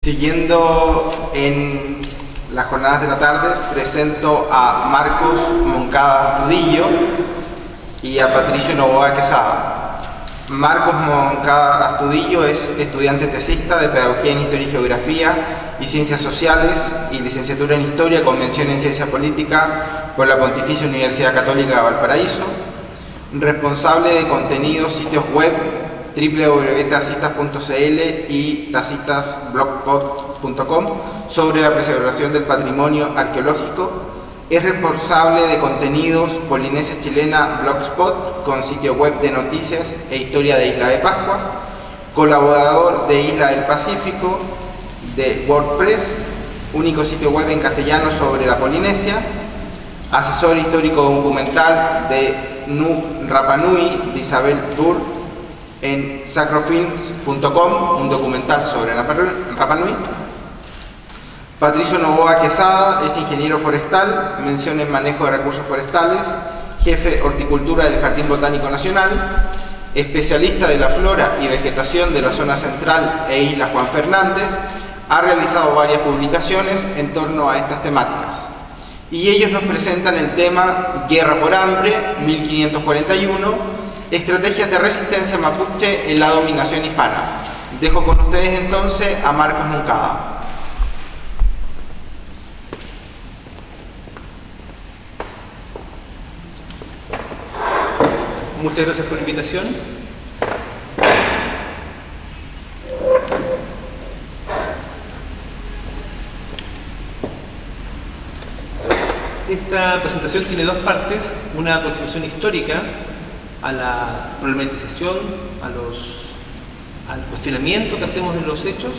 Siguiendo en las jornadas de la tarde, presento a Marcos Moncada Astudillo y a Patricio Novoa Quesada. Marcos Moncada Astudillo es estudiante tesista de Pedagogía en Historia y Geografía y Ciencias Sociales y licenciatura en Historia con mención en Ciencia Política por la Pontificia Universidad Católica de Valparaíso. Responsable de contenidos, sitios web www.tacitas.cl y tacitasblogspot.com sobre la preservación del patrimonio arqueológico. Es responsable de contenidos Polinesia Chilena Blogspot con sitio web de noticias e historia de Isla de Pascua. Colaborador de Isla del Pacífico de WordPress, único sitio web en castellano sobre la Polinesia. Asesor histórico documental de Rapa Nui de Isabel Dur en sacrofilms.com, un documental sobre Rapa Nui. Patricio Novoa Quesada es ingeniero forestal, mención en manejo de recursos forestales, jefe horticultura del Jardín Botánico Nacional, especialista de la flora y vegetación de la zona central e Isla Juan Fernández. Ha realizado varias publicaciones en torno a estas temáticas. Y ellos nos presentan el tema Guerra por Hambre, 1541, estrategias de resistencia mapuche en la dominación hispana. Dejo con ustedes entonces a Marcos Moncada. Muchas gracias por la invitación. Esta presentación tiene dos partes, una aproximación histórica a la problematización, al cuestionamiento que hacemos de los hechos,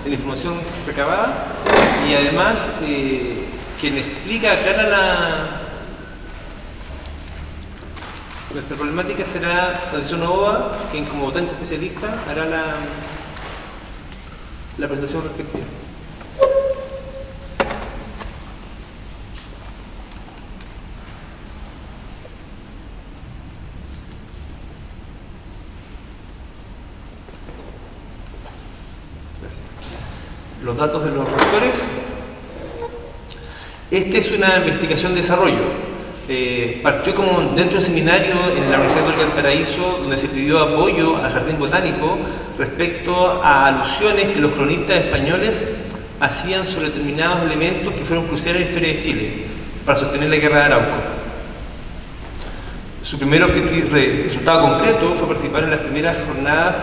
de la información recabada, y además quien explica, aclara nuestra problemática será Patricio Novoa, quien como botánico especialista hará la presentación respectiva. Los datos de los rectores. Esta es una investigación de desarrollo. Partió como dentro de un seminario en la Universidad Católica del Paraíso, donde se pidió apoyo al Jardín Botánico respecto a alusiones que los cronistas españoles hacían sobre determinados elementos que fueron cruciales en la historia de Chile para sostener la guerra de Arauco. Su primer resultado concreto fue participar en las primeras jornadas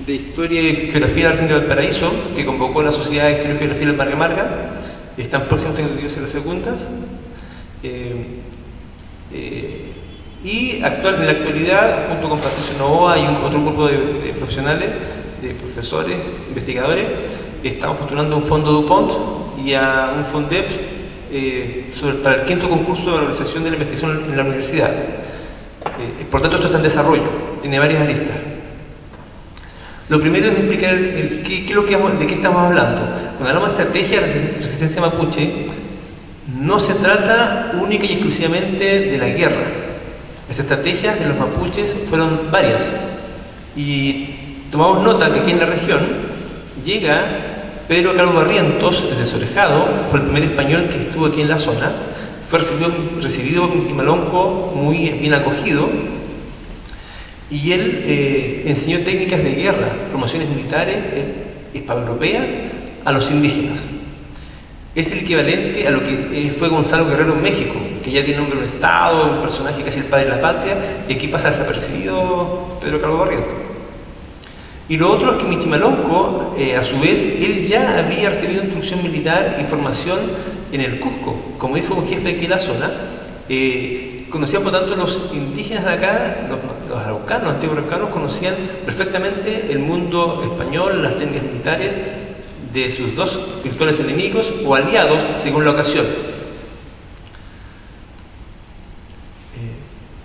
de Historia y Geografía del Jardín de Valparaíso, que convocó la Sociedad de Historia y Geografía del Marga Marga. Están próximos a ser las segundas. Y en la actualidad, junto con Patricio Novoa y otro grupo de profesionales, de profesores, investigadores, estamos postulando un fondo DuPont y a un FONDEF para el quinto concurso de valorización de la investigación en la universidad. Por tanto, esto está en desarrollo, tiene varias aristas. Lo primero es explicar de qué estamos hablando. Cuando hablamos de estrategia de resistencia mapuche, no se trata única y exclusivamente de la guerra. Las estrategias de los mapuches fueron varias. Y tomamos nota que aquí en la región llega Pedro Carlos Barrientos, desde Sorejado, fue el primer español que estuvo aquí en la zona. Fue recibido en Timalonco muy bien acogido. Y él enseñó técnicas de guerra, formaciones militares hispanoeuropeas a los indígenas. Es el equivalente a lo que fue Gonzalo Guerrero en México, que ya tiene nombre de un estado, un personaje casi el padre de la patria, y aquí pasa desapercibido Pedro Carlos Barrientos. Y lo otro es que Michimalonco, a su vez, él ya había recibido instrucción militar y formación en el Cusco, como hijo jefe de aquí de la zona. Conocían por tanto los indígenas de acá, los araucanos, antiguos araucanos, conocían perfectamente el mundo español, las técnicas militares de sus dos virtuales enemigos o aliados según la ocasión.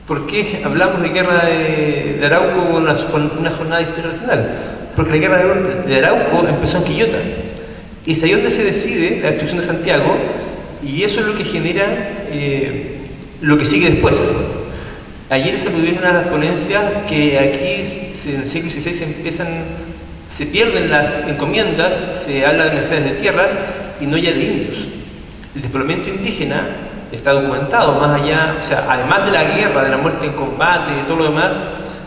¿Por qué hablamos de guerra de Arauco con una jornada de historia regional? Porque la guerra de Arauco empezó en Quillota y es ahí donde se decide la destrucción de Santiago, y eso es lo que genera lo que sigue después. Ayer se pudieron unas ponencias que aquí en el siglo XVI se pierden las encomiendas, se habla de necesidades de tierras y no ya de indios. El despoblamiento indígena está documentado, más allá, o sea, además de la guerra, de la muerte en combate, de todo lo demás,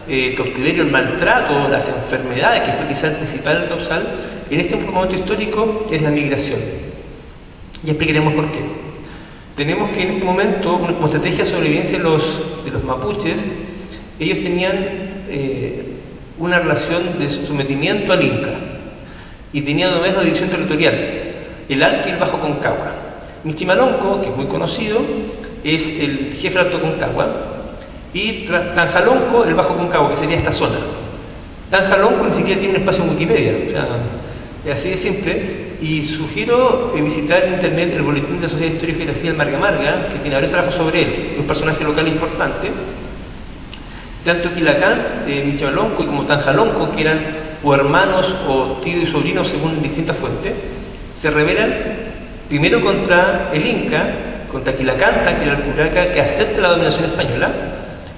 el cautiverio, el maltrato, las enfermedades, que fue quizás el principal causal, en este momento histórico es la migración. Y explicaremos por qué. Tenemos que en este momento, como estrategia de sobrevivencia de los mapuches, ellos tenían una relación de sometimiento al Inca y tenían además una división territorial, el Alto y el Bajo Concagua. Michimalonco, que es muy conocido, es el jefe del Alto Concagua, y Tanjalonco, el Bajo Concagua, que sería esta zona. Tanjalonco ni siquiera tiene un espacio en Wikipedia, o sea, es así de simple, y sugiero visitar en internet el boletín de la Sociedad de Historia y Geografía del Marga Marga, que tiene varios trabajos sobre él, es un personaje local importante. Tanto Quilacán, Michimalonco, como Tanjalonco, que eran o hermanos o tíos y sobrinos según distintas fuentes, se rebelan primero contra el Inca, contra Quilacanta, que era el curaca que acepta la dominación española,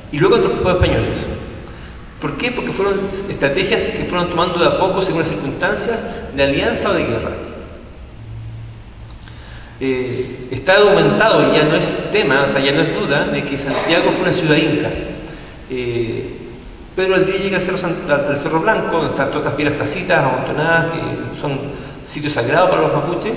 y luego contra los pueblos españoles. ¿Por qué? Porque fueron estrategias que fueron tomando de a poco según las circunstancias de alianza o de guerra. Está documentado, y ya no es tema, o sea, ya no es duda, de que Santiago fue una ciudad inca. Pedro Valdivia llega al Cerro Blanco, donde están todas estas piedras tacitas amontonadas, que son sitios sagrados para los mapuches,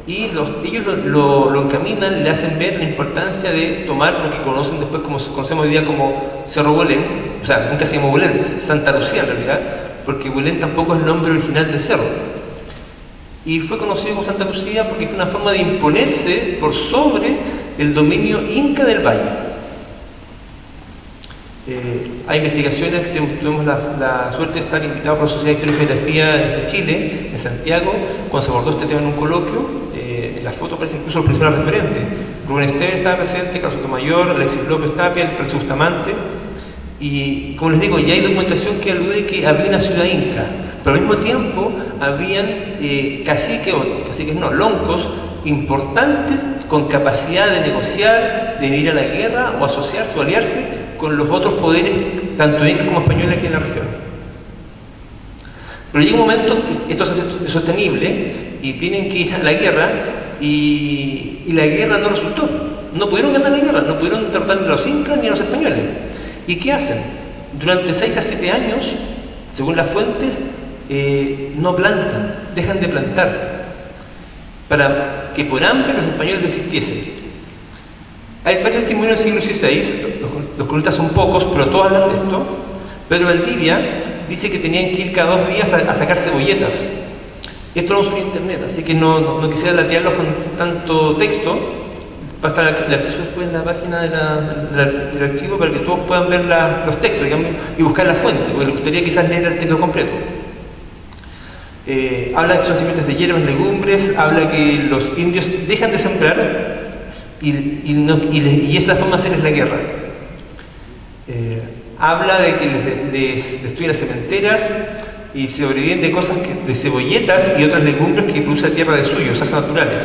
y ellos lo encaminan, le hacen ver la importancia de tomar lo que conocen después, como conocemos hoy día como Cerro Huelén, o sea, nunca se llamó Huelén, es Santa Lucía en realidad, porque Huelén tampoco es el nombre original del cerro. Y fue conocido como Santa Lucía porque fue una forma de imponerse por sobre el dominio inca del valle. Hay investigaciones, tuvimos la suerte de estar invitados por la Sociedad de Historia y Geografía de Chile, en Santiago, cuando se abordó este tema en un coloquio. En las fotos aparecen incluso los principales referentes. Rubén Esteves estaba presente, Carlos Sotomayor, Alexis López Tapia, Francisco Bustamante. Y como les digo, ya hay documentación que alude que había una ciudad inca, pero al mismo tiempo habían caciques no, loncos importantes con capacidad de negociar, de ir a la guerra o asociarse o aliarse con los otros poderes, tanto incas como españoles aquí en la región. Pero llega un momento que esto se hace sostenible y tienen que ir a la guerra y la guerra no resultó. No pudieron ganar la guerra, no pudieron derrotar ni a los incas ni a los españoles. ¿Y qué hacen? Durante 6 a 7 años, según las fuentes, no plantan, dejan de plantar, para que por hambre los españoles desistiesen. Hay varios testimonios del siglo XVI, los cronistas son pocos, pero todos hablan de esto. Pedro Valdivia dice que tenían que ir cada 2 días a sacar cebolletas. Esto lo vamos a internet, así que no quisiera latearlos con tanto texto. Va a estar el acceso después en la página del archivo para que todos puedan ver los textos, digamos, y buscar la fuente, porque les gustaría quizás leer el texto completo. Habla que son semillas de hierbas, legumbres, habla que los indios dejan de sembrar y esa forma de hacer es la guerra. Habla de que les destruyen las cementeras y se sobreviven de cosas de cebolletas y otras legumbres que produce la tierra de suyo, esas naturales.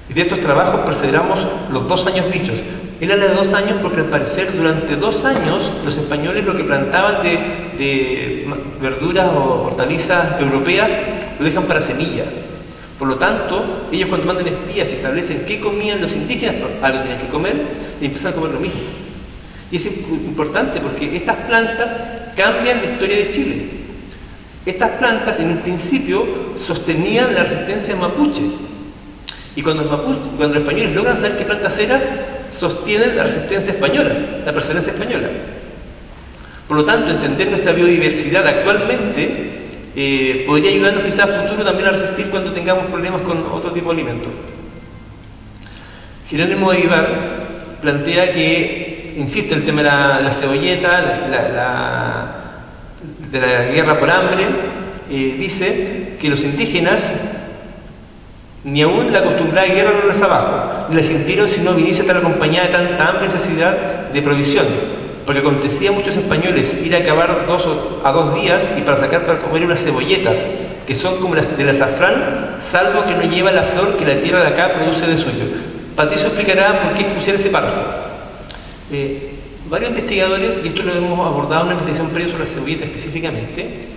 Y de estos trabajos perseveramos los 2 años dichos. Él habla de 2 años porque al parecer durante 2 años los españoles lo que plantaban de verduras o hortalizas europeas lo dejan para semilla. Por lo tanto, ellos cuando mandan espías y establecen qué comían los indígenas, algo tenían que comer, y empiezan a comer lo mismo. Y es importante porque estas plantas cambian la historia de Chile. Estas plantas en un principio sostenían la resistencia mapuche. Y cuando los españoles logran saber qué plantas eran, sostienen la resistencia española, la perseverancia española. Por lo tanto, entender nuestra biodiversidad actualmente podría ayudarnos quizás a futuro también a resistir cuando tengamos problemas con otro tipo de alimentos. Jerónimo de Ibar plantea que, insiste, el tema de la cebolleta, de la guerra por hambre, dice que los indígenas ni aún la acostumbrada guerra no les abajo, ni la sintieron si no viniese tal acompañada de tanta hambre y necesidad de provisión, porque acontecía a muchos españoles ir a acabar 2 a 2 días y para sacar para comer unas cebolletas, que son como las del azafrán, salvo que no lleva la flor que la tierra de acá produce de suyo. Patricio explicará por qué es crucial ese párrafo. Varios investigadores, y esto lo hemos abordado en una investigación previa sobre la cebolleta específicamente,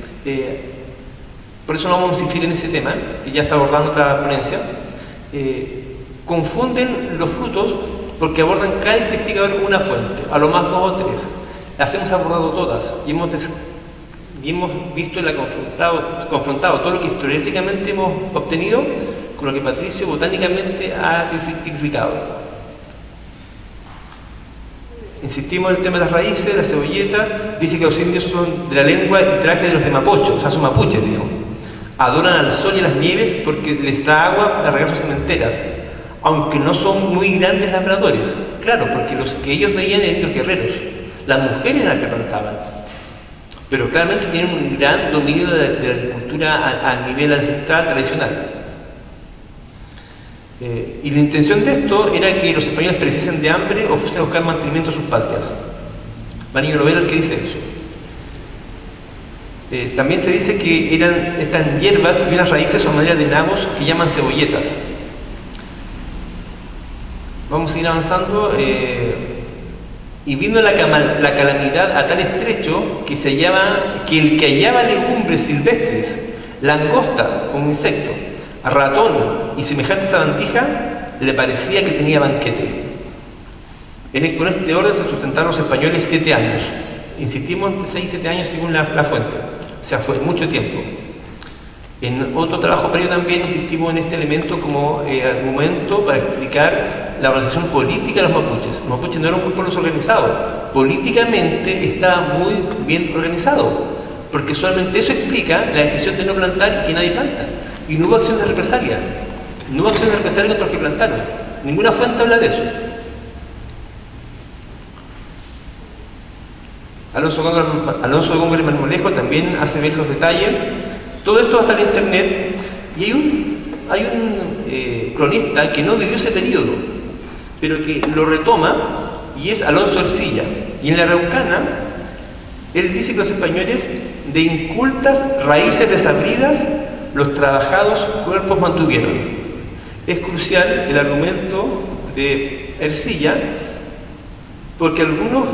por eso no vamos a insistir en ese tema, que ya está abordando otra ponencia. Confunden los frutos porque abordan cada investigador una fuente, a lo más 2 o 3. Las hemos abordado todas y hemos visto y confrontado todo lo que historiográficamente hemos obtenido con lo que Patricio botánicamente ha tipificado. Insistimos en el tema de las raíces, las cebolletas. Dice que los indios son de la lengua y traje de los de Mapocho, o sea, son mapuches, digamos. Adoran al sol y a las nieves porque les da agua para regar sus cementeras, aunque no son muy grandes labradores. Claro, porque los que ellos veían eran los guerreros. Las mujeres eran las que plantaban. Pero claramente tienen un gran dominio de la agricultura a nivel ancestral, tradicional. Y la intención de esto era que los españoles precisen de hambre o fuesen a buscar mantenimiento a sus patrias. Mariño Lovera es el que dice eso. También se dice que estas hierbas y unas raíces son manera de nabos que llaman cebolletas. Vamos a seguir avanzando. Y vino la calamidad a tal estrecho que el que hallaba legumbres silvestres, langosta, un insecto, ratón y semejante sabandija, le parecía que tenía banquete. Con este orden se sustentaron los españoles 7 años. Insistimos entre 6 y 7 años según la fuente. O sea, fue mucho tiempo. En otro trabajo previo también insistimos en este elemento como argumento para explicar la organización política de los mapuches. Los mapuches no eran un pueblo desorganizado. Políticamente estaba muy bien organizado, porque solamente eso explica la decisión de no plantar y que nadie planta. Y no hubo acción de represalia. No hubo acción de represalia contra los que plantaron. Ninguna fuente habla de eso. Alonso de Góngora y Marmolejo también hace ver los detalles. Todo esto va a estar en internet y hay un cronista que no vivió ese periodo, pero que lo retoma, y es Alonso Ercilla. Y en la Araucana, él dice que los españoles, de incultas raíces desabridas, los trabajados cuerpos mantuvieron. Es crucial el argumento de Ercilla, porque algunos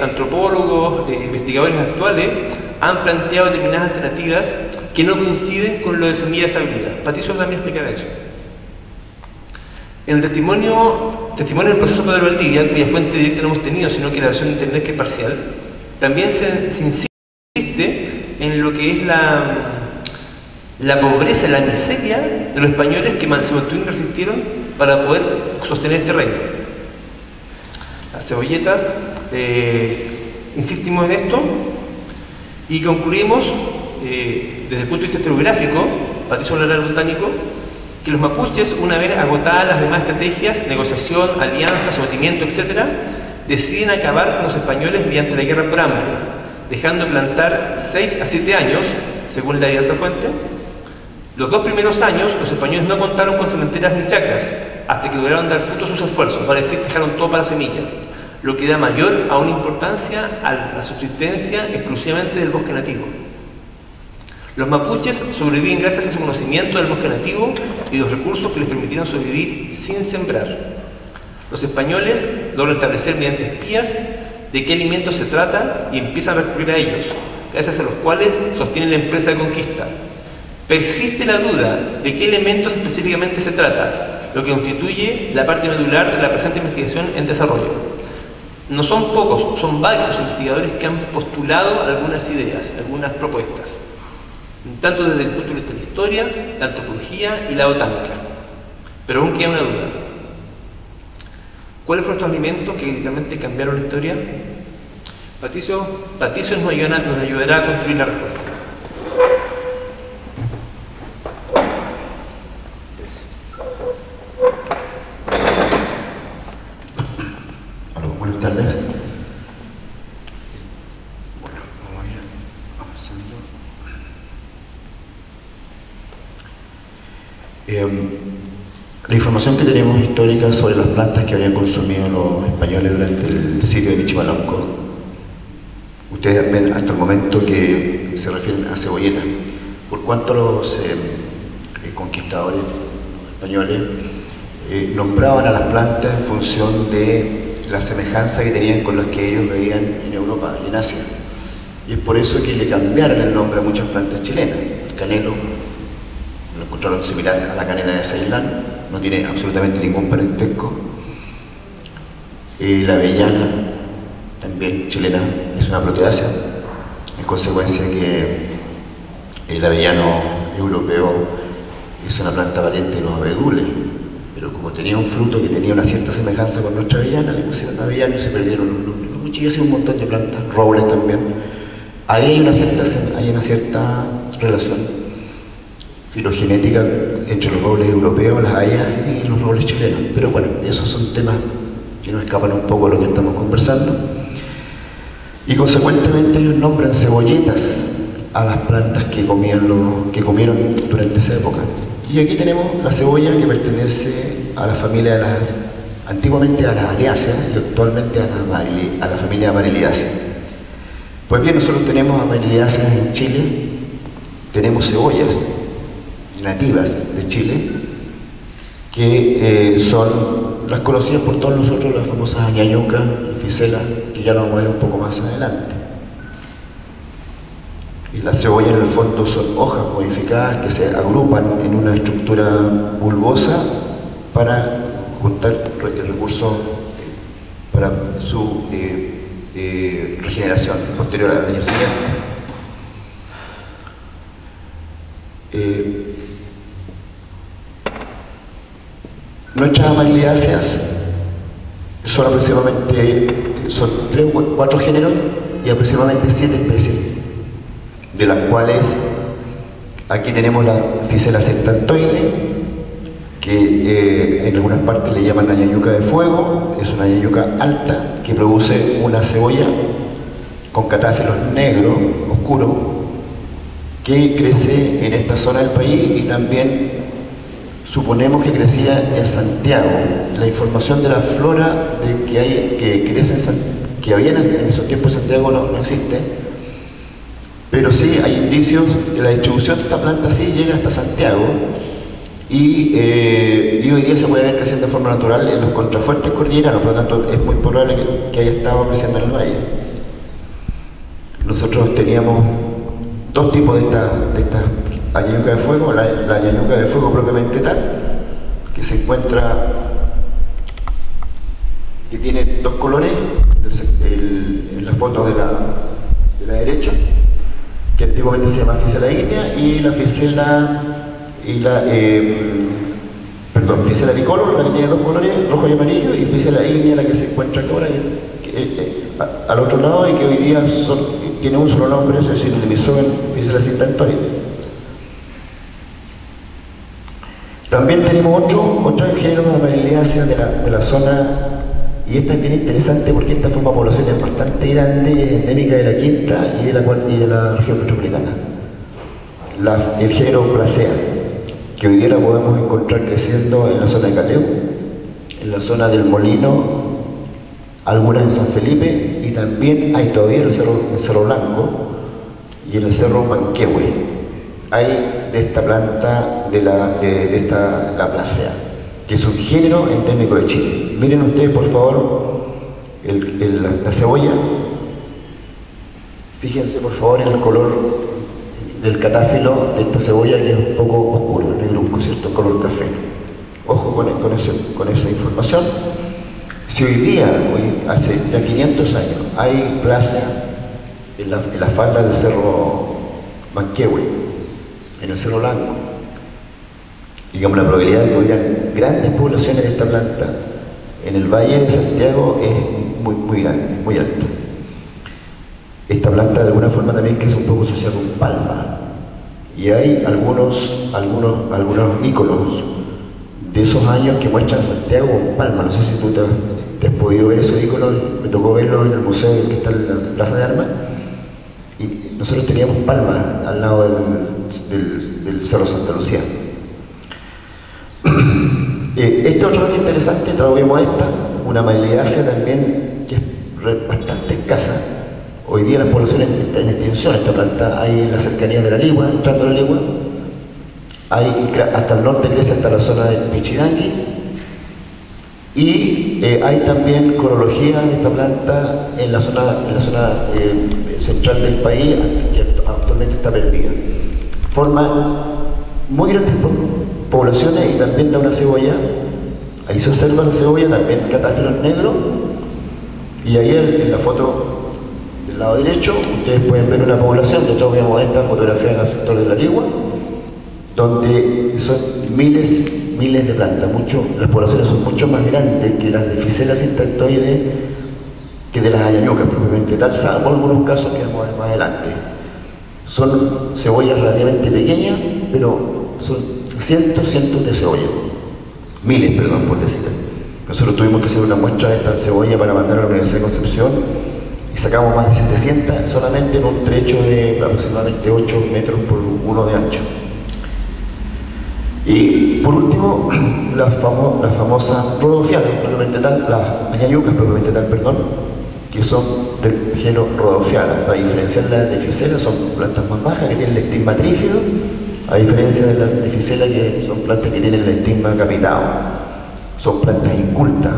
antropólogos, investigadores actuales, han planteado determinadas alternativas que no coinciden con lo de semilla desabrida. Patricio también explicará eso. En el testimonio del proceso Pedro Valdivia, cuya fuente directa no hemos tenido, sino que la versión de internet que es parcial, también se insiste en lo que es la pobreza, la miseria de los españoles que se mantuvieron y resistieron para poder sostener este reino. Las cebolletas, insistimos en esto y concluimos desde el punto de vista historiográfico, Patricio hablará del botánico, que los mapuches, una vez agotadas las demás estrategias, negociación, alianza, sometimiento, etc., deciden acabar con los españoles mediante la guerra por hambre, dejando plantar 6 a 7 años, según la diversa fuente. Los 2 primeros años, los españoles no contaron con cementeras ni chacras, hasta que lograron dar fruto a sus esfuerzos, para decir, dejaron todo para la semilla, lo que da mayor aún importancia a la subsistencia exclusivamente del bosque nativo. Los mapuches sobreviven gracias a su conocimiento del bosque nativo y los recursos que les permitieron sobrevivir sin sembrar. Los españoles logran establecer mediante espías de qué alimentos se trata y empiezan a recurrir a ellos, gracias a los cuales sostienen la empresa de conquista. Persiste la duda de qué elementos específicamente se trata, lo que constituye la parte medular de la presente investigación en desarrollo. No son pocos, son varios los investigadores que han postulado algunas ideas, algunas propuestas, tanto desde el punto de vista de la historia, la antropología y la botánica. Pero aún queda una duda. ¿Cuáles fueron estos alimentos que literalmente cambiaron la historia? Patricio nos ayudará a construir la respuesta. Buenas tardes. Bueno, vamos a ir avanzando. La información que tenemos histórica sobre las plantas que habían consumido los españoles durante el sitio de Michimalonco, ustedes ven hasta el momento que se refieren a cebolletas. Por cuanto los conquistadores españoles nombraban a las plantas en función de la semejanza que tenían con las que ellos veían en Europa y en Asia. Y es por eso que le cambiaron el nombre a muchas plantas chilenas. El canelo, lo encontraron similar a la canela de Ceilán, no tiene absolutamente ningún parentesco. La avellana, también chilena, es una proteácea, en consecuencia que el avellano europeo es una planta pariente de los abedules, pero como tenía un fruto que tenía una cierta semejanza con nuestra avellana, le pusieron avellano y se perdieron los cuchillos y un montón de plantas, robles también. Ahí hay una cierta relación filogenética entre los robles europeos, las hayas y los robles chilenos, pero bueno, esos son temas que nos escapan un poco de lo que estamos conversando. Y consecuentemente ellos nombran cebolletas a las plantas que comieron durante esa época. Y aquí tenemos la cebolla, que pertenece a la familia de antiguamente a las Areáceas y actualmente a la familia Amarilidaceae. Pues bien, nosotros tenemos Amarilidaceas en Chile, tenemos cebollas nativas de Chile, que son las conocidas por todos nosotros, las famosas añañuca y ficela, que ya lo vamos a ver un poco más adelante. Y las cebollas en el fondo son hojas modificadas que se agrupan en una estructura bulbosa para juntar el recurso para su regeneración posterior al año siguiente. Nuestras amarilidáceas son aproximadamente 3 o 4 géneros y aproximadamente 7 especies, de las cuales aquí tenemos la Ficela septantoide, que en algunas partes le llaman añañuca de fuego. Es una añañuca alta que produce una cebolla con catáfilos negros, oscuros, que crece en esta zona del país y también suponemos que crecía en Santiago. La información de la flora que había en esos tiempos en Santiago no existe, pero sí hay indicios de la distribución de esta planta. Sí llega hasta Santiago y hoy día se puede ver creciendo de forma natural en los contrafuertes cordilleranos, por lo tanto es muy probable que haya estado creciendo en el valle. Nosotros teníamos dos tipos de esta añañuca de fuego, la añañuca de fuego propiamente tal, que se encuentra, que tiene dos colores, en la foto de la derecha, que antiguamente se llama Ficela ígnea, y la Ficela Ficela bicolor, la que tiene dos colores, rojo y amarillo, y Ficela ígnea, la que se encuentra ahora al otro lado y que hoy día tiene un solo nombre, se sintetizó en Ficela septantoide. También tenemos otro género de amarilidáceas de la zona, y esta es bien interesante porque esta forma poblaciones bastante grande, endémica de la quinta y de la región metropolitana. El género Placea, que hoy día la podemos encontrar creciendo en la zona de Caleu, en la zona del Molino, algunas en San Felipe, y también hay todavía en el Cerro Blanco y en el Cerro Manquehue. Hay de esta planta, la Placea, que es un género endémico de Chile. Miren ustedes, por favor, la cebolla. Fíjense, por favor, en el color del catáfilo de esta cebolla, que es un poco oscuro, negruzco, ¿cierto? Color café. Ojo con esa información. Si hoy día, hace ya 500 años, hay Placea en la falda del Cerro Manquehue, en el Cerro Blanco, digamos, la probabilidad de que hubieran grandes poblaciones de esta planta en el Valle de Santiago es muy grande, muy alta. Esta planta de alguna forma también crece un poco asociada con palma, y hay algunos íconos de esos años que muestran Santiago con palma. No sé si tú te has podido ver esos íconos. Me tocó verlos en el museo que está en la Plaza de Armas, y nosotros teníamos palma al lado del Cerro Santa Lucía. Este otro dato interesante, traemos una amarilidácea también que es bastante escasa. Hoy día las poblaciones están en extinción. Esta planta hay en la cercanía de la Ligua, entrando a la Ligua, hasta el norte crece hasta la zona del Pichidangui, y hay también corología de esta planta en la zona central del país, que actualmente está perdida. forma muy grandes poblaciones y también da una cebolla. Ahí se observa la cebolla, también catáfilos negros. Y ahí en la foto del lado derecho, ustedes pueden ver una población, de hecho veamos esta fotografía en el sector de la Ligua, donde son miles de plantas. Las poblaciones son mucho más grandes que las de Phycella intactoides, que de las ayañucas propiamente tal, salvo algunos casos que vamos a ver más adelante. Son cebollas relativamente pequeñas, pero son cientos de cebollas. Miles, perdón, por decir. Nosotros tuvimos que hacer una muestra de esta cebolla para mandar a la Universidad de Concepción y sacamos más de 700 solamente en un trecho de aproximadamente 8 metros por 1 de ancho. Y por último, las famosas rhodophianas, propiamente tal, las ayañucas propiamente tal, perdón, que son del género Rhodophiana. Para diferenciarlas de Phycella, son plantas más bajas que tienen el estigma trífido, a diferencia de las de Phycella, que son plantas que tienen el estigma capitado. Son plantas incultas.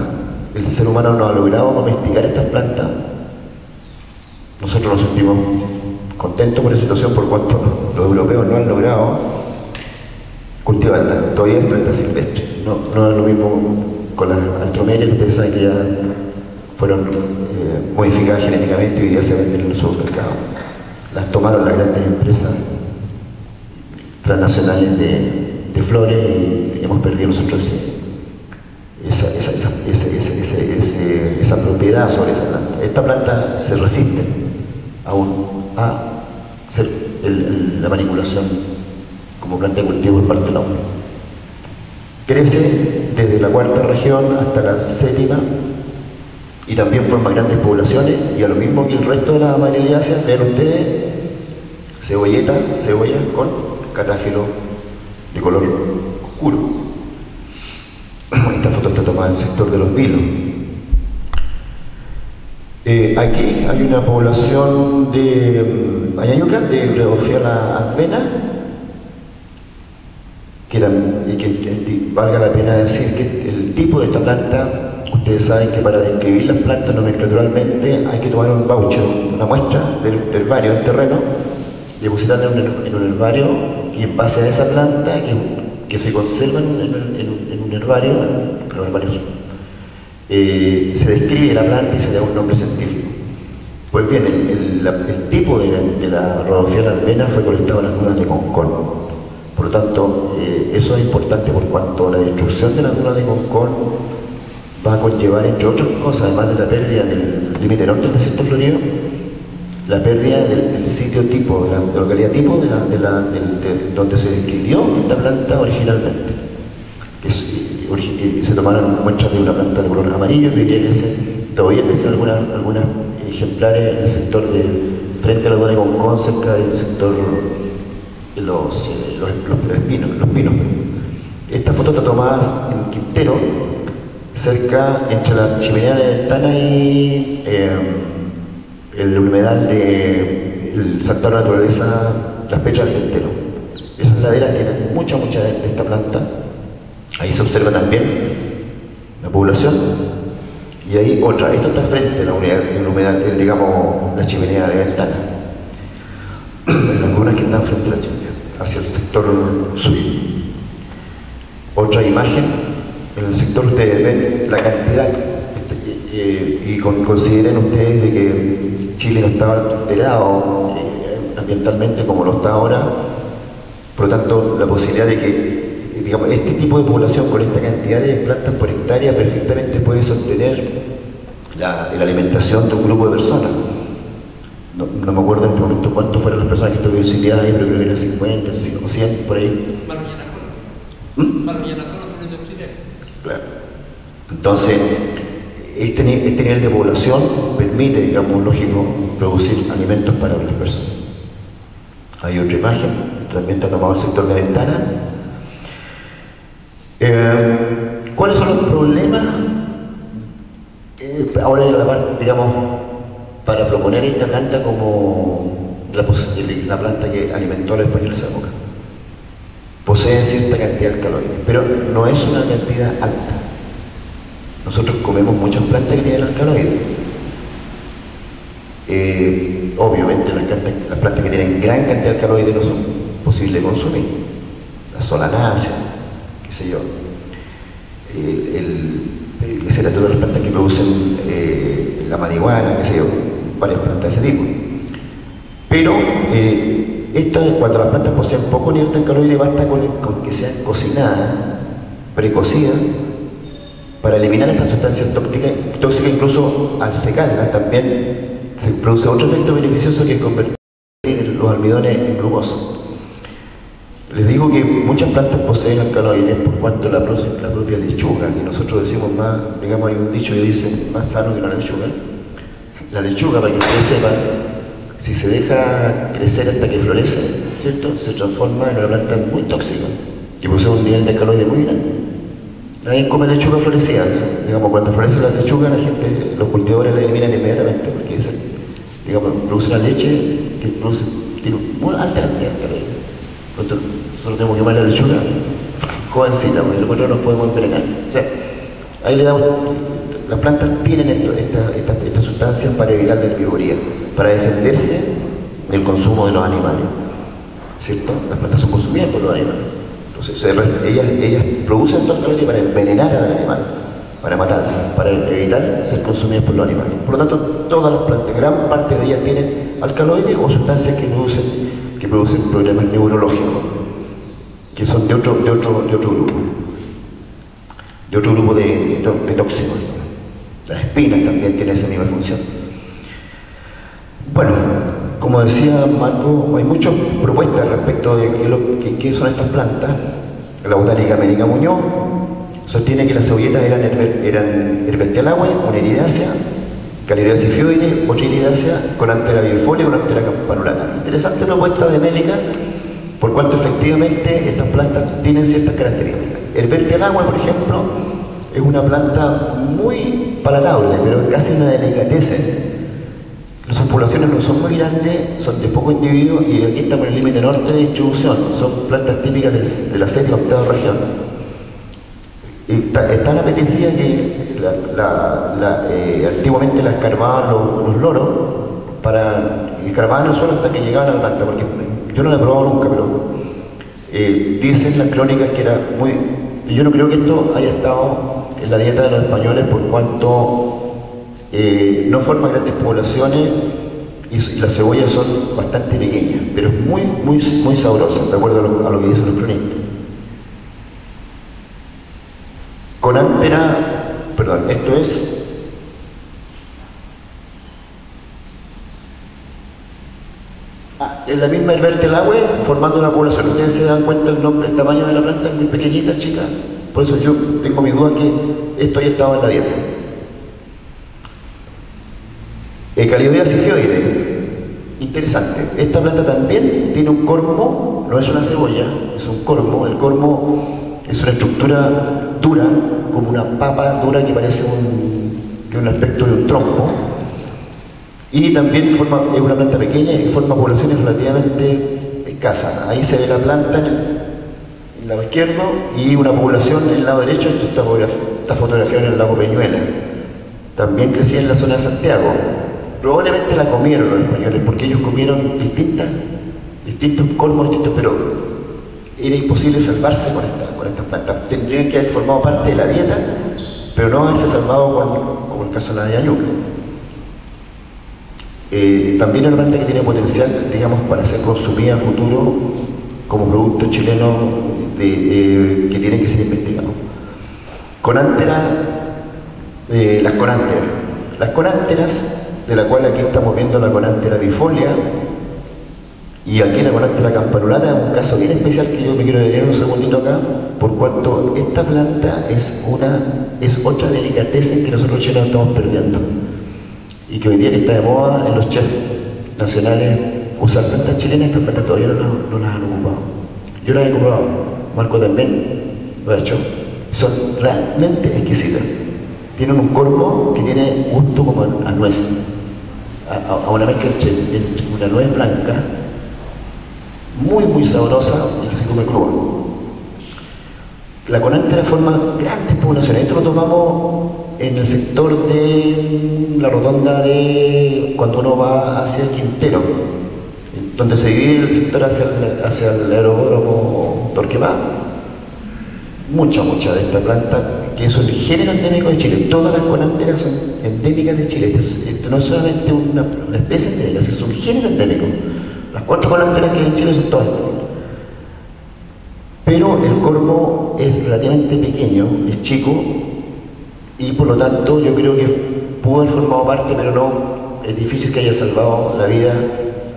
El ser humano no ha logrado domesticar estas plantas. Nosotros nos sentimos contentos por la situación, por cuanto los europeos no han logrado cultivarlas. Todavía es planta silvestre. No es lo mismo con las altromelias, que ustedes saben que ya fueron modificadas genéticamente y hoy día se venden en los supermercados. Las tomaron las grandes empresas transnacionales de flores y hemos perdido nosotros esa propiedad sobre esa planta. Esta planta se resiste aún a hacer la manipulación como planta de cultivo por parte de la ONU. Crece desde la 4ª región hasta la 7ª y también forma grandes poblaciones, y a lo mismo que el resto de las amariliáceas, vean ustedes cebollas con catáfilo de color oscuro. Esta foto está tomada en el sector de los vilos. Aquí hay una población de ayañuca, de Rhodophiana advena, que valga la pena decir que el tipo de esta planta, ustedes saben que para describir las plantas nomenclaturalmente hay que tomar un voucher, una muestra del herbario del terreno, depositarla en un herbario, y en base a esa planta que se conserva en un herbario, los herbarios, se describe la planta y se le da un nombre científico. Pues bien, el tipo de la Rhodophiana advena fue colectado en las dunas de Concón. Por lo tanto, eso es importante por cuanto la destrucción de las dunas de Concón va a conllevar, entre otras cosas, además de la pérdida del límite norte del desierto florido, la pérdida del sitio tipo, de la localidad tipo de donde se describió esta planta originalmente. Se tomaron muestras de una planta de color amarillo que todavía existen algunas ejemplares en el sector frente a la duna de Concón, cerca del sector de los pinos. Esta foto está tomada en Quintero, cerca entre la chimenea de ventana y el humedal del Santuario de Naturaleza Las Pechas del Quintero. Esas laderas tienen mucha de esta planta. Ahí se observa también la población, y ahí otra. Esto está frente a la unidad, el humedal, digamos, la chimenea de ventana. Las dunas que están frente a la chimenea, hacia el sector sur. Otra imagen, en el sector ustedes ven la cantidad, y consideren ustedes de que Chile no estaba alterado ambientalmente como lo está ahora. Por lo tanto, la posibilidad de que, digamos, este tipo de población con esta cantidad de plantas por hectárea perfectamente puede sostener la alimentación de un grupo de personas. No me acuerdo en este momento cuántos fueron las personas que estuvieron auxiliadas ahí, pero creo que eran 50, 100, por ahí. Claro. Entonces, este nivel de población permite, digamos, lógico, producir alimentos para las personas. Hay otra imagen, también está tomado el sector de ventana. ¿Cuáles son los problemas? Ahora en la parte, digamos, para proponer esta planta como la planta que alimentó a los españoles en esa época. Posee cierta cantidad de alcaloides, pero no es una cantidad alta. Nosotros comemos muchas plantas que tienen alcaloides. Obviamente las plantas que tienen gran cantidad de alcaloides no son imposible de consumir. La solanácea, qué sé yo, etcétera, todas las plantas que producen la marihuana, qué sé yo, varias plantas de ese tipo. Pero cuando las plantas poseen poco nivel de alcaloide, basta con que sean cocinadas, precocidas, para eliminar estas sustancias tóxicas. Incluso al secarlas también se produce otro efecto beneficioso, que es convertir los almidones en glucosa. Les digo que muchas plantas poseen alcaloides por cuanto la propia lechuga, que nosotros decimos más, digamos, hay un dicho que dice más sano que la lechuga. La lechuga, para que ustedes sepan, si se deja crecer hasta que florece, ¿cierto?, se transforma en una planta muy tóxica, que posee un nivel de alcaloide muy grande. Nadie come lechuga florecida. Digamos, cuando florece la lechuga, la gente, los cultivadores la eliminan inmediatamente, porque digamos, produce una leche que tiene muy alta cantidad de alcaloides. Nosotros tenemos que quemar la lechuga jovencita, porque después no nos podemos envenenar. O sea, ahí le damos. Las plantas tienen estas sustancias para evitar la herbivoría, para defenderse del consumo de los animales, ¿cierto? Las plantas son consumidas por los animales. Entonces, ellas producen todo alcaloide para envenenar al animal, para matarlo, para evitar ser consumidas por los animales. Por lo tanto, todas las plantas, gran parte de ellas tienen alcaloides o sustancias que producen problemas neurológicos, que son de otro grupo de tóxicos. Las espinas también tienen esa misma función. Bueno, como decía Marco, hay muchas propuestas respecto de qué son estas plantas. La botánica América Muñoz sostiene que las cebolletas eran Herbertialahue, una iridácea, Calirea sifioide, otra iridácea, Coranthera bifolia, Coranthera campanulata. Interesante propuesta de América, por cuanto efectivamente estas plantas tienen ciertas características. Herbertialahue, por ejemplo, es una planta muy palatable, pero casi una delicatessen. Sus poblaciones no son muy grandes, son de pocos individuos, y aquí estamos en el límite norte de distribución. Son plantas típicas de la 7ª y 8ª región. Y es tan apetecida que antiguamente la escarbaban los loros, y escarbaban el suelo hasta que llegaban a la planta, porque yo no la he probado nunca, pero dicen las crónicas que era muy... Yo no creo que esto haya estado en la dieta de los españoles, por cuanto no forma grandes poblaciones y las cebollas son bastante pequeñas, pero es muy sabrosas, de acuerdo a lo que dicen los cronistas. Coranthera, perdón, esto es la misma Herbertialahue formando una población. Ustedes se dan cuenta el nombre, el tamaño de la planta es muy pequeñita, chica. Por eso yo tengo mi duda que esto haya estado en la dieta. Calirea sifioide, interesante. Esta planta también tiene un cormo, no es una cebolla, es un cormo. El cormo es una estructura dura, como una papa dura que parece un aspecto de un trompo. Y también es una planta pequeña y forma poblaciones relativamente escasas. Ahí se ve la planta en el lado izquierdo y una población en el lado derecho. Esto está fotografiado en el lago Peñuela. También crecía en la zona de Santiago. Probablemente la comieron los españoles, porque ellos comieron distintos cormos, pero era imposible salvarse con estas plantas. Tendrían que haber formado parte de la dieta, pero no haberse salvado como el caso de la yañuca. También es una planta que tiene potencial, digamos, para ser consumida a futuro como producto chileno que tiene que ser investigado. Coranthera, las coránteras, de la cual aquí estamos viendo la Coranthera bifolia y aquí la Coranthera campanulata, es un caso bien especial que yo me quiero detener un segundito acá, por cuanto esta planta es otra delicatessen que nosotros chilenos estamos perdiendo, y que hoy día está de moda en los chefs nacionales usar plantas chilenas. Estas plantas todavía no las han ocupado. Yo las he comprobado, Marco también lo ha hecho, son realmente exquisitas. Tienen un cormo que tiene gusto como a nuez, a una mezcla entre una nuez blanca, muy sabrosa y que se come cruda. La Coranthera forma grandes poblaciones. Esto lo tomamos en el sector de la rotonda de cuando uno va hacia el Quintero, donde se divide el sector hacia el aeródromo Torquemada. Mucha de esta planta, que es un género endémico de Chile. Todas las colanteras son endémicas de Chile. Esto no es solamente una especie endémica, es un género endémico. Las 4 colanteras que hay en Chile son todas. Pero el cormo es relativamente pequeño, es chico, y por lo tanto yo creo que pudo haber formado parte, pero no, es difícil que haya salvado la vida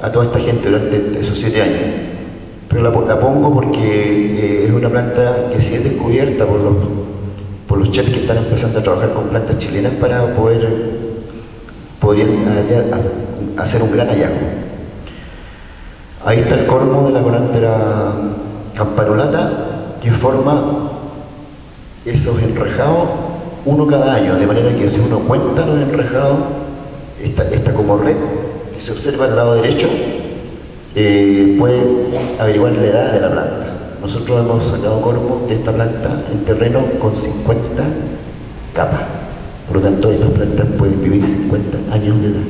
a toda esta gente durante esos 7 años. Pero la pongo porque es una planta que sí es descubierta por los chefs que están empezando a trabajar con plantas chilenas para poder hacer un gran hallazgo. Ahí está el cormo de la colántera campanulata, que forma esos enrejados, uno cada año, de manera que si uno cuenta los enrejados, esta como red que se observa al lado derecho, puede averiguar la edad de la planta. Nosotros hemos sacado cormo de esta planta en terreno con 50 capas. Por lo tanto, estas plantas pueden vivir 50 años de edad.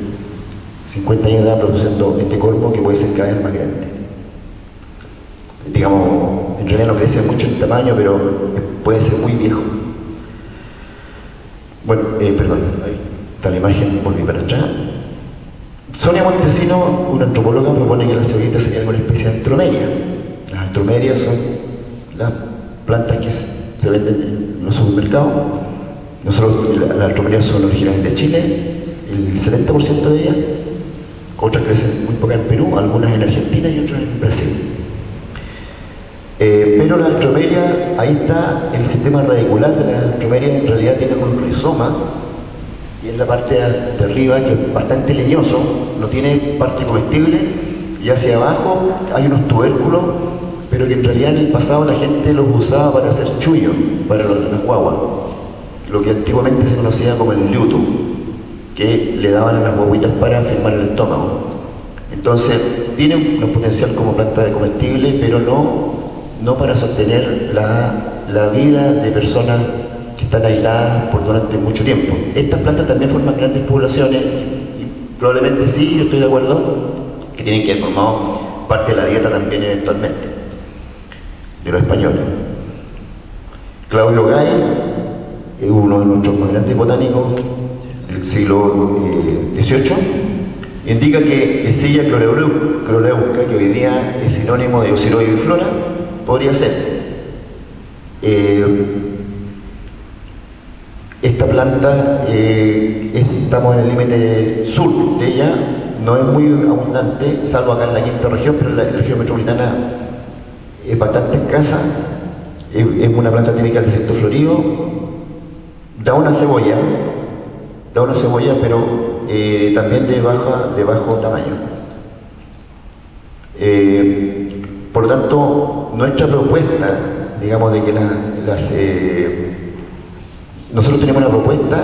50 años de edad produciendo este cormo que puede ser cada vez más grande. Digamos, en realidad no crece mucho en tamaño, pero puede ser muy viejo. Bueno, perdón, ahí está la imagen, volví para atrás. Sonia Montesino, una antropóloga, propone que la cebollita sería alguna especie de antromeria. Las antromerias son las plantas que se venden en los supermercados. Las antromerias son originales de Chile, el 70% de ellas. Otras crecen muy pocas en Perú, algunas en Argentina y otras en Brasil. Pero la antromeria, ahí está el sistema radicular de la antromeria, en realidad tienen un rizoma, y en la parte de arriba, que es bastante leñoso, no tiene parte comestible, y hacia abajo hay unos tubérculos, pero que en realidad en el pasado la gente los usaba para hacer chullo, para las guaguas, lo que antiguamente se conocía como el liuto, que le daban a las guaguitas para firmar el estómago. Entonces, tiene un potencial como planta de comestible, pero no para sostener la vida de personas que están aisladas durante mucho tiempo. Estas plantas también forman grandes poblaciones y probablemente sí, yo estoy de acuerdo, que tienen que haber formado parte de la dieta también eventualmente, de los españoles. Claudio Gay, uno de nuestros más grandes botánicos del siglo XVIII, indica que Escherichia choleuca, que hoy día es sinónimo de Osiroide y flora, podría ser. Esta planta, estamos en el límite sur de ella, no es muy abundante, salvo acá en la quinta región, pero en la región metropolitana es bastante escasa. Es una planta típica del desierto florido, da una cebolla, pero también de bajo tamaño. Por lo tanto, nuestra propuesta, digamos, de que nosotros tenemos una propuesta,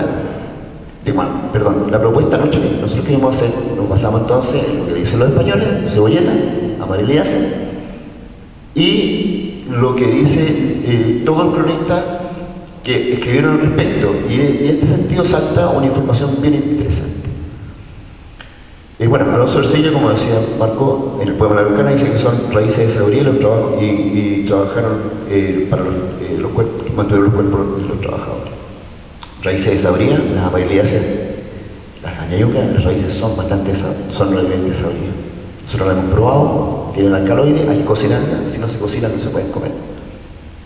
la propuesta nuestra que nosotros queremos hacer, nos basamos entonces en lo que dicen los españoles, cebolleta, amariliácea, y lo que dice todos los cronistas que escribieron al respecto, y en este sentido salta una información bien interesante. Bueno, Alonso Ercilla, como decía Marco, en el poema La Lucana dice que son raíces de sabiduría y trabajaron para los cuerpos, que mantuvieron los cuerpos de los trabajadores. Raíces de sabiduría, las amariliáceas, las añayucas, las raíces son relativamente sabiduría. Nosotros lo hemos probado, tienen alcaloides, hay que cocinarlas, si no se cocinan no se pueden comer,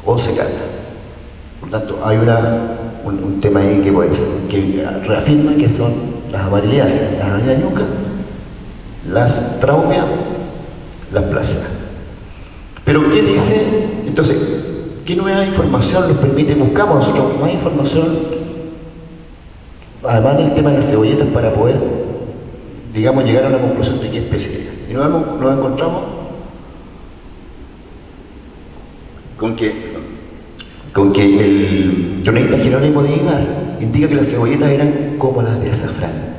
o secarlas. Por tanto, hay un tema ahí que reafirma que son las amariliáceas, las añayucas, las traumias, las plácidas. Pero ¿qué dice? Entonces, ¿qué nueva información nos permite? Buscamos nosotros más información, además del tema de las cebolletas, para poder, digamos, llegar a una conclusión de qué especie es. Y nos encontramos con que el cronista Jerónimo de Guimar indica que las cebolletas eran como las de azafrán,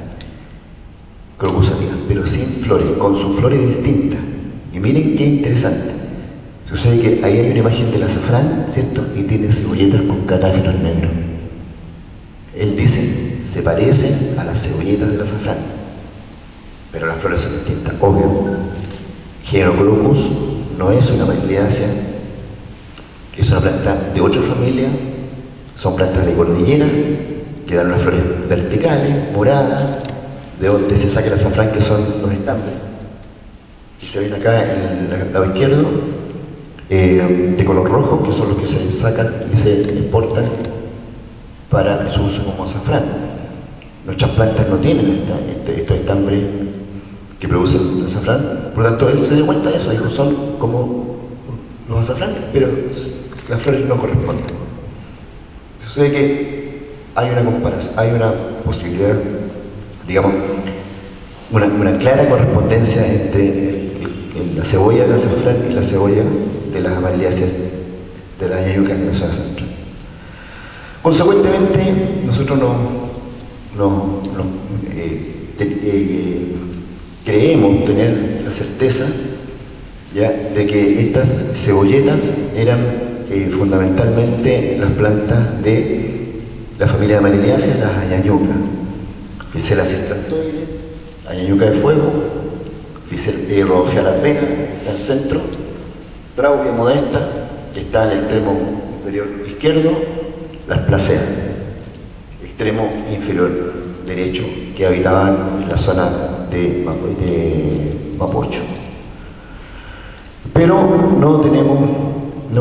crocusativas, pero sin flores, con sus flores distintas. Y miren qué interesante. Sucede que ahí hay una imagen del azafrán, ¿cierto? Y tiene cebolletas con catáfilos negros. Él dice, se parecen a las cebolletas del azafrán, pero las flores son distintas, obvio. género Crocus, no es una amelidácea, es una planta de otra familia, son plantas de cordillera que dan unas flores verticales, moradas, de donde se saca el azafrán, que son los estambres. Y se ven acá en el lado izquierdo, de color rojo, que son los que se sacan y se exportan para su uso como azafrán. Nuestras plantas no tienen estos estambres que producen azafrán, por lo tanto él se dio cuenta de eso, dijo, son como los azafranes, pero las flores no corresponden. Sucede que hay una comparación, hay una posibilidad, digamos, una clara correspondencia entre la cebolla del azafrán y la cebolla de las amaliáceas de las ñañucas de la zona central. Consecuentemente, nosotros creemos tener la certeza ya de que estas cebolletas eran fundamentalmente las plantas de la familia de amaliáceas, las añañucas. Ficela cistratoide, añañuca de fuego, Rhodophylla albera, está al centro, Traubia modesta, que está en el extremo inferior izquierdo, las placeas, extremo inferior derecho, que habitaban en la zona de Mapocho. Pero no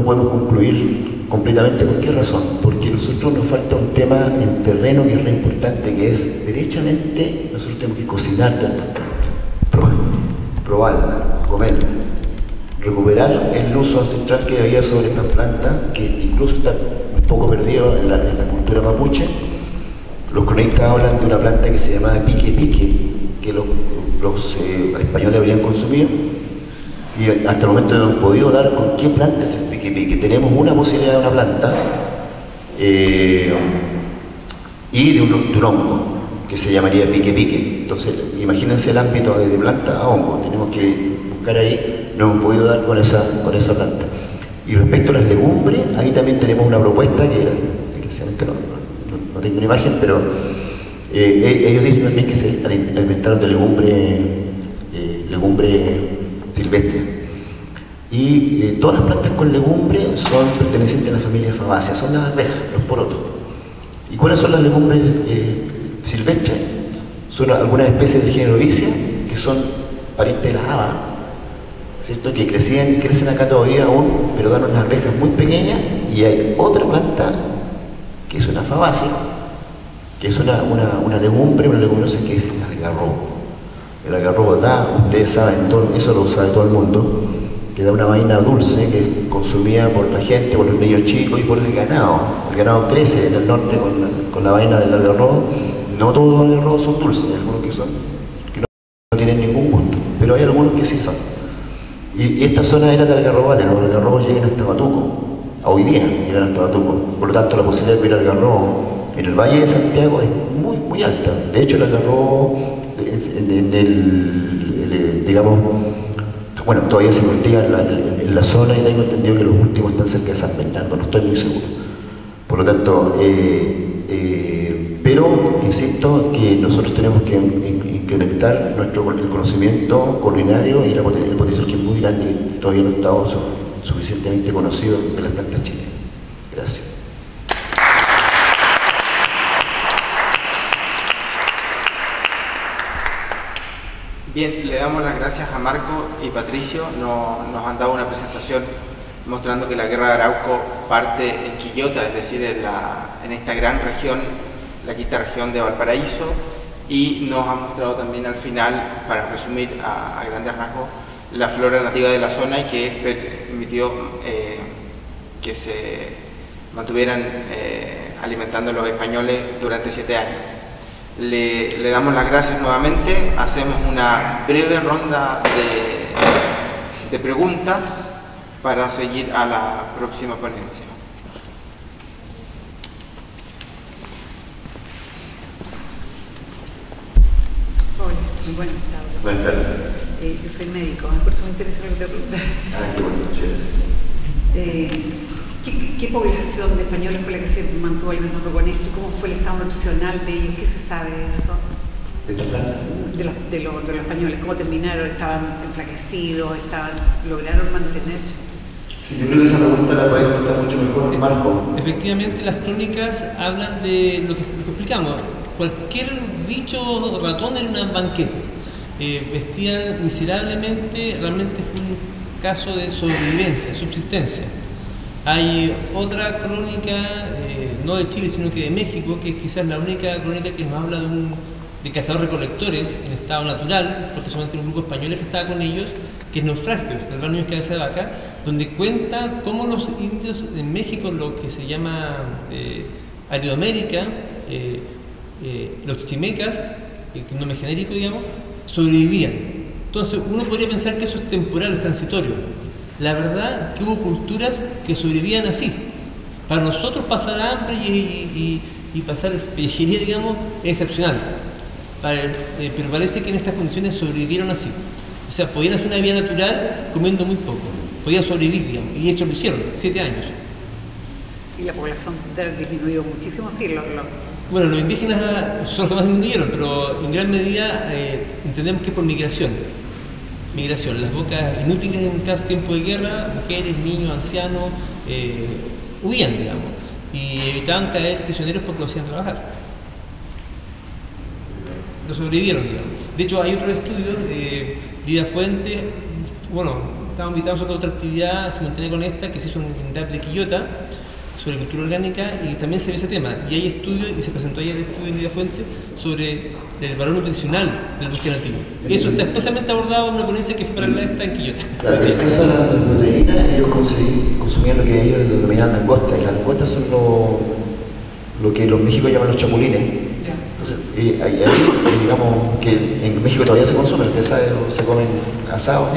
podemos concluir completamente. ¿Por qué razón? Porque a nosotros nos falta un tema en terreno que es re importante, que es, derechamente, nosotros tenemos que cocinar todas estas plantas, probarlas, comerlas, recuperar el uso ancestral que había sobre estas plantas, que incluso está un poco perdido en la cultura mapuche. Los cronistas hablan de una planta que se llamaba pique-pique, que los españoles habrían consumido, y hasta el momento no hemos podido dar con qué planta es el pique-pique. Tenemos una posibilidad de una planta y de un hongo, que se llamaría pique-pique. Entonces, imagínense el ámbito de planta a hongo, tenemos que buscar ahí, no hemos podido dar con esa planta. Y respecto a las legumbres, ahí también tenemos una propuesta que, desgraciadamente no tengo una imagen, pero ellos dicen también que se alimentaron de legumbre silvestre. Y todas las plantas con legumbre son pertenecientes a la familia Fabaceae, son las arvejas, los porotos. ¿Y cuáles son las legumbres silvestres? Son algunas especies del género Vicia, que son parientes de las habas, ¿cierto? Que crecen acá todavía aún, pero dan unas arvejas muy pequeñas. Y hay otra planta que es una Fabaceae, que es una leguminosa, que es el algarrobo. El algarrobo da, ustedes saben, eso lo sabe todo el mundo, que da una vaina dulce que es consumida por la gente, por los niños chicos y por el ganado. El ganado crece en el norte con la vaina del algarrobo. No todos los algarrobos son dulces, hay algunos que no tienen ningún gusto, pero hay algunos que sí son. Y esta zona era de algarrobales, los algarrobos llegan hasta Batuco, hoy día llegan hasta Batuco. Por lo tanto, la posibilidad de ver algarrobo en el Valle de Santiago es muy, muy alta. De hecho, el algarrobo, digamos, bueno, todavía se cultiva en la zona, y tengo entendido que los últimos están cerca de San Bernardo, no estoy muy seguro. Por lo tanto, pero insisto que nosotros tenemos que incrementar el conocimiento culinario y el potencial, que es muy grande y todavía no está suficientemente conocido de las plantas chilenas. Gracias. Bien, le damos las gracias a Marco y Patricio. Nos han dado una presentación mostrando que la Guerra de Arauco parte en Quillota, es decir, en esta gran región, la quinta región de Valparaíso, y nos han mostrado también al final, para resumir a grandes rasgos, la flora nativa de la zona, y que permitió que se mantuvieran alimentando a los españoles durante 7 años. Le damos las gracias nuevamente, hacemos una breve ronda de preguntas para seguir a la próxima ponencia. Hola, muy buenas tardes. Buenas tardes. Yo soy médico, por eso me interesa lo que te preguntas. Qué bueno, ¿Qué población de españoles fue la que se mantuvo alimentando con esto? ¿Cómo fue el estado nutricional de ellos? ¿Qué se sabe de eso? de esta planta. De los españoles, cómo terminaron, estaban enflaquecidos, lograron mantenerse. Sí, yo creo que esa pregunta la puede contestar mucho mejor Marco. Efectivamente, las crónicas hablan de lo que explicamos. Cualquier bicho o ratón era un banquete. Vestían miserablemente, realmente fue un caso de sobrevivencia, subsistencia. Hay otra crónica, no de Chile, sino que de México, que es quizás la única crónica que nos habla de cazadores-recolectores en estado natural, porque solamente un grupo español que estaba con ellos, que es Naufragios, del Gran Niños Cabeza de Vaca, donde cuenta cómo los indios en México, lo que se llama Aridoamérica, los chichimecas, que nombre genérico, digamos, sobrevivían. Entonces uno podría pensar que eso es temporal, es transitorio. La verdad que hubo culturas que sobrevivían así. Para nosotros pasar hambre y pasar pellejería, digamos, es excepcional. Pero parece que en estas condiciones sobrevivieron así. O sea, podían hacer una vida natural comiendo muy poco. Podían sobrevivir, digamos, y de hecho lo hicieron, 7 años. Y la población debe haber disminuido muchísimo, sí. Bueno, los indígenas son los que más disminuyeron, pero en gran medida entendemos que es por migración. Migración, las bocas inútiles en caso tiempo de guerra, mujeres, niños, ancianos, huían, digamos, y evitaban caer prisioneros porque lo hacían trabajar. Lo sobrevivieron, digamos. De hecho, hay otro estudio, Lida Fuente, bueno, estábamos invitados a otra actividad simultánea con esta, que se hizo en DAP de Quillota, sobre cultura orgánica, y también se ve ese tema. Y hay estudios, y se presentó ayer el estudio en Lida Fuente, sobre el valor nutricional del bosque nativo. Y eso está especialmente abordado en una ponencia que fue para esta en Quillota. Claro, en el caso de las proteínas, ellos consumían lo que ellos denominaban langostas, y las langostas son lo que los mexicanos llaman los chapulines. Entonces, ahí, digamos que en México todavía se consume, ustedes saben, se comen asados.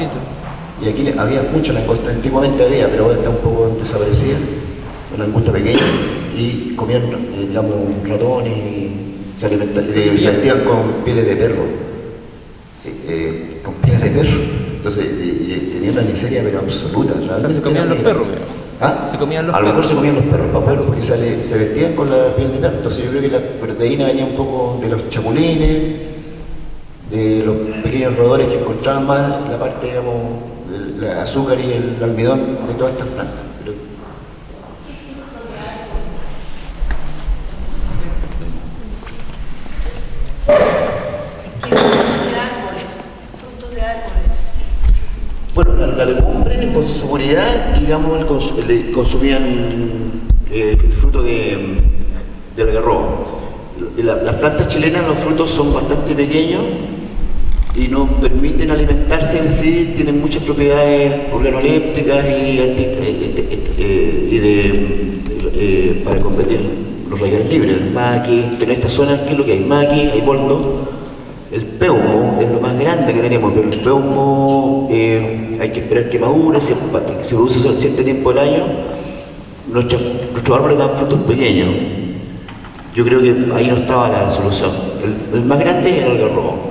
Y aquí había mucha langosta, antiguamente había, pero ahora está un poco desaparecida, una langosta pequeña, y comían, digamos, ratón y se vestían con pieles de perro, con pieles de perro. Entonces tenían una miseria pero absoluta. O sea, se comían los perros. ¿Ah? Se comían los a lo perros. mejor se comían los perros para pueblo, porque se vestían con la piel de perro. Entonces yo creo que la proteína venía un poco de los chapulines, de los pequeños roedores que encontraban más la parte, digamos, el azúcar y el almidón de todas estas plantas. Bueno, la legumbre con seguridad, digamos, consumían el fruto del algarrobo. Las plantas chilenas, los frutos son bastante pequeños y nos permiten alimentarse en sí, tienen muchas propiedades organolépticas para combatir los radicales libres, el maqui. Pero en esta zona, ¿qué es lo que hay? Maqui, hay boldo. El peumo es lo más grande que tenemos, pero el peumo hay que esperar que madure, se produce solo cierto tiempo del año. Nuestros árboles dan frutos pequeños. Yo creo que ahí no estaba la solución. El más grande es el algarrobo,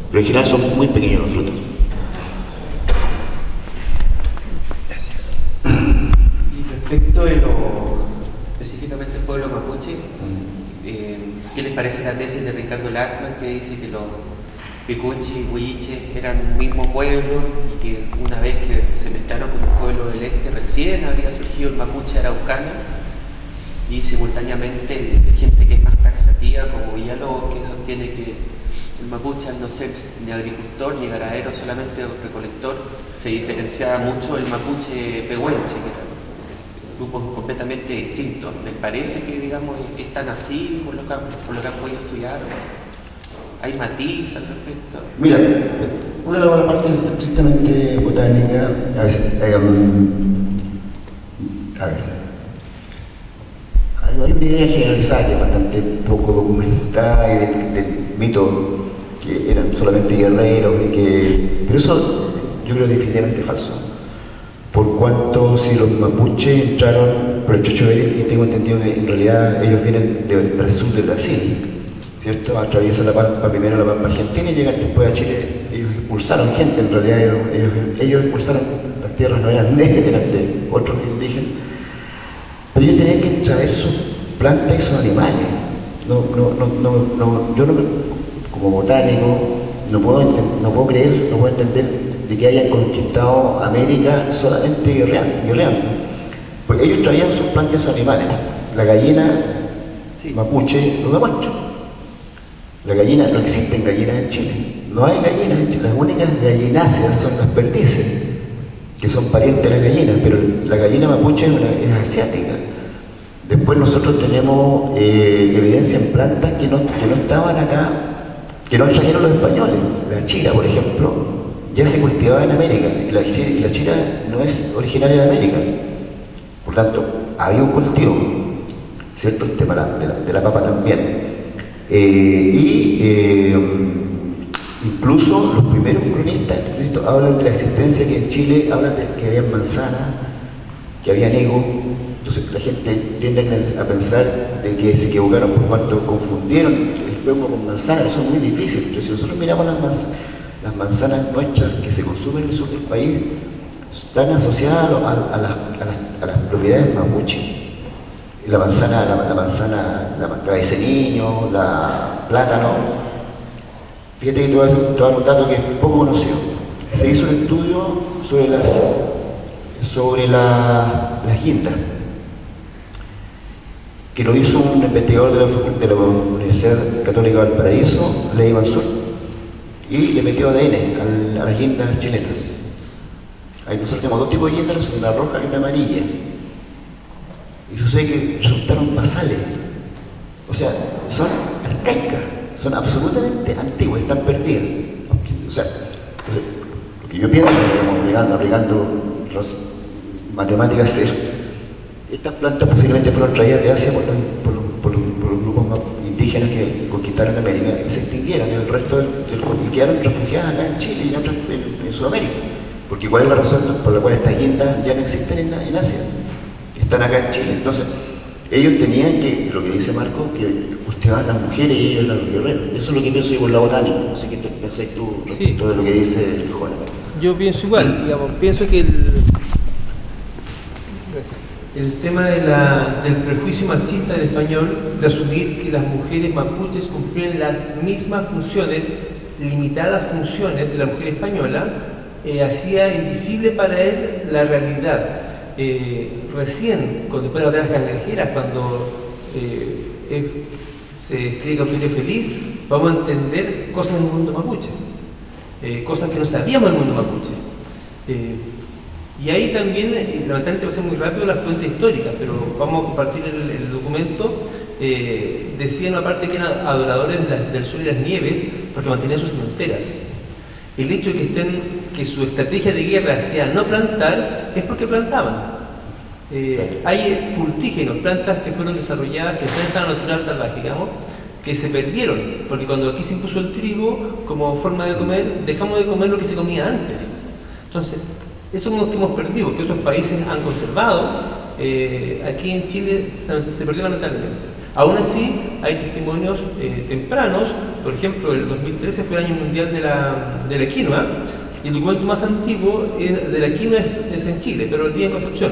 pero en general son muy pequeños los frutos. Gracias. Y respecto de específicamente el pueblo mapuche, ¿qué les parece la tesis de Ricardo Lachmann, que dice que los picuchi y huilliches eran un mismo pueblo y que una vez que se mezclaron con el pueblo del este recién habría surgido el mapuche araucano, y simultáneamente gente que es más taxativa como Villalobos, que sostiene que el mapuche, al no ser ni agricultor ni ganadero, solamente recolector, se diferenciaba mucho del mapuche pehuenche, que era grupos completamente distintos. ¿Les parece que, digamos, están así por lo que han podido estudiar? ¿Hay matiz al respecto? Mira, una de las partes estrictamente botánica, a ver, hay una idea generalizada que es bastante poco documentada y del mito que eran solamente guerreros, pero eso yo creo definitivamente falso. Por cuanto si los mapuches entraron por el Estrecho de Bering, y tengo entendido que en realidad ellos vienen del sur de Brasil, ¿cierto? Atraviesan la Pampa, primero la Pampa Argentina y llegan después a Chile. Ellos expulsaron gente, en realidad ellos expulsaron, las tierras no eran de ellos, eran de otros indígenas, pero ellos tenían que traer sus plantas y sus animales. Yo no como botánico, no puedo creer, no puedo entender de que hayan conquistado América solamente guerreando. Porque ellos traían sus plantas animales, la gallina mapuche lo demuestra. La gallina, no existen gallinas en Chile, no hay gallinas en Chile, las únicas gallináceas son las perdices, que son parientes de las gallinas, pero la gallina mapuche es asiática. Después nosotros tenemos evidencia en plantas que no estaban acá, que no trajeron los españoles. La chira, por ejemplo, ya se cultivaba en América, y la chira no es originaria de América. Por tanto, había un cultivo, ¿cierto? El tema de la papa también. Incluso los primeros cronistas hablan de la existencia que en Chile, hablan de que había manzanas, que había nego. Entonces la gente tiende a pensar de que se equivocaron por cuanto confundieron el huevo con manzana. Eso es muy difícil. Entonces, si nosotros miramos las manzanas nuestras que se consumen en el sur del país, están asociadas a las propiedades mapuche. La manzana, la cabeza de niño, la plátano. Fíjate que te voy a dar un dato que es poco conocido. Se hizo un estudio sobre las guindas, que lo hizo un investigador de la Universidad Católica de Valparaíso, Ley Mansur, y le metió ADN a las guindas chilenas. Ahí nosotros tenemos dos tipos de guindas, una roja y una amarilla. Y sucede que resultaron basales. O sea, son arcaicas, son absolutamente antiguas, están perdidas. O sea, lo que yo pienso, digamos, aplicando matemáticas, estas plantas posiblemente fueron traídas de Asia por los grupos indígenas que conquistaron América y se extinguieron, y el resto y quedaron refugiadas acá en Chile y en Sudamérica. Porque ¿cuál es la razón por la cual estas guindas ya no existen en Asia? Están acá en Chile. Entonces, ellos tenían que, lo que dice Marco, que cultivaban las mujeres y ellos eran los guerreros. Eso es lo que pienso yo por la botánica. No sé qué pensáis tú respecto de lo que dice el joven. Yo pienso igual, digamos, pienso que el tema del prejuicio machista del español, de asumir que las mujeres mapuches cumplían las mismas funciones, limitadas funciones de la mujer española, hacía invisible para él la realidad. Recién, después de las batallas cangrejeras, cuando se escribe Cauterio Feliz, vamos a entender cosas del mundo mapuche, cosas que no sabíamos del mundo mapuche. Y ahí también, lamentablemente va a ser muy rápido las fuentes históricas, pero vamos a compartir el documento. Decían una parte que eran adoradores del sol y las nieves porque mantenían sus fronteras. El hecho de que su estrategia de guerra sea no plantar es porque plantaban. Hay cultígenos, plantas que fueron desarrolladas, que están en estado natural salvaje, digamos, que se perdieron, porque cuando aquí se impuso el trigo como forma de comer, dejamos de comer lo que se comía antes. Entonces, eso es lo que hemos perdido, que otros países han conservado. Aquí en Chile se perdió lamentablemente. Aún así, hay testimonios tempranos. Por ejemplo, el 2013 fue el año mundial de la quinoa, y el documento más antiguo de la quinoa es en Chile, pero el día en Concepción.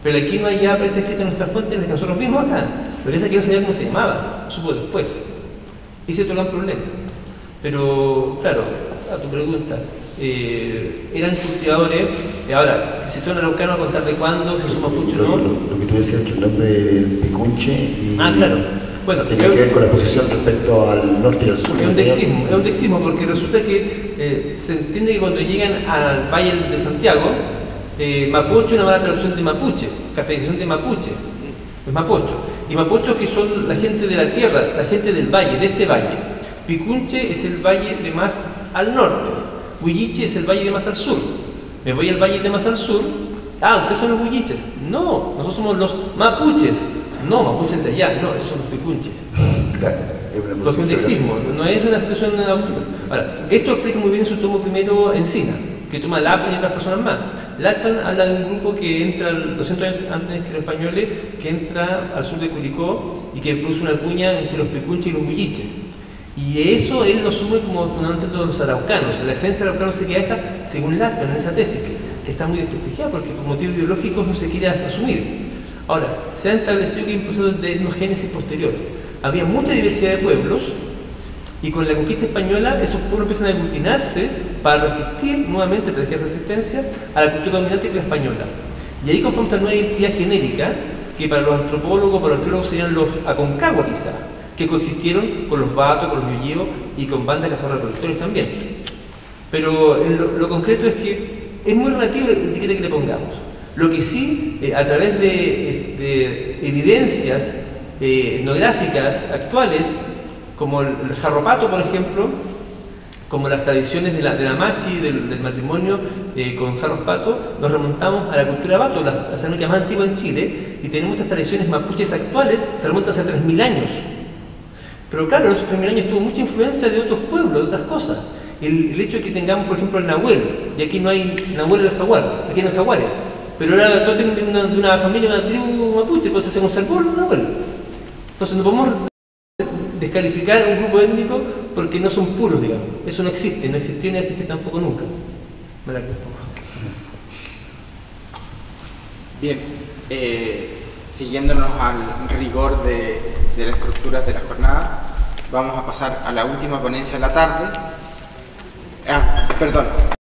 Pero la quinoa ya aparece escrita en nuestras fuentes, las que nosotros vimos acá. Lo que es que no sabía cómo se llamaba, supo después. Ese es otro gran problema. Pero, claro, a tu pregunta, eran cultivadores. Ahora, si son araucanos, a contar de cuándo, si son mapuche o no. Lo que tú decías, que el nombre de Picunche. Claro. Bueno, tiene que ver con la posición respecto al norte y al sur. Es un dexismo, porque resulta que se entiende que cuando llegan al Valle de Santiago, Mapocho es una mala traducción de mapuche, castellanización de mapuche, es mapocho. Y mapocho que son la gente de la tierra, la gente del valle, de este valle. Picunche es el valle de más al norte, Huilliche es el valle de más al sur. Me voy al valle de más al sur. Ustedes son los huilliches. No, nosotros somos los mapuches. No, mapuches de allá, no, esos son los picunches. Claro, es un dexismo, no es una situación autónoma. Ahora, esto explica muy bien su tomo primero Encina, que toma Lapchan y otras personas más. Lapchan habla de un grupo que entra 200 años antes que los españoles, que entra al sur de Curicó y que produce una cuña entre los picunches y los huilliches. Y eso él lo asume como fundamental de los araucanos. La esencia del araucano sería esa, según Lapchan, en esa tesis, que está muy desprestigiada porque por motivos biológicos no se quiere asumir. Ahora, se ha establecido que hay un proceso de etnogénesis posterior. Había mucha diversidad de pueblos, Y con la conquista española esos pueblos empiezan a aglutinarse para resistir nuevamente, estrategias de resistencia, a la cultura dominante que es la española. Y ahí conforma esta nueva identidad genérica que para los antropólogos, para los arqueólogos serían los Aconcagua quizás, que coexistieron con los Batos, con los Yoyeo y con bandas de cazadores-recolectores también. Pero lo concreto es que es muy relativo la etiqueta que le pongamos. Lo que sí, a través de evidencias etnográficas actuales, como el jarropato, por ejemplo, como las tradiciones de la machi, del matrimonio con jarros pato, nos remontamos a la cultura bato, la cerámica más antigua en Chile, y tenemos estas tradiciones mapuches actuales, se remontan hace 3.000 años. Pero claro, en esos 3.000 años tuvo mucha influencia de otros pueblos, de otras cosas. El hecho de que tengamos, por ejemplo, el nahuel, y aquí no hay nahuel en el jaguar, aquí no hay jaguares, pero era todo de una familia, una tribu mapuche, entonces se conservó el nahuel. Entonces no podemos descalificar a un grupo étnico porque no son puros, digamos. Eso no existe, no existió ni existe tampoco nunca. Me la creo. Bien, siguiéndonos al rigor de la estructura de la jornada, vamos a pasar a la última ponencia de la tarde. Perdón.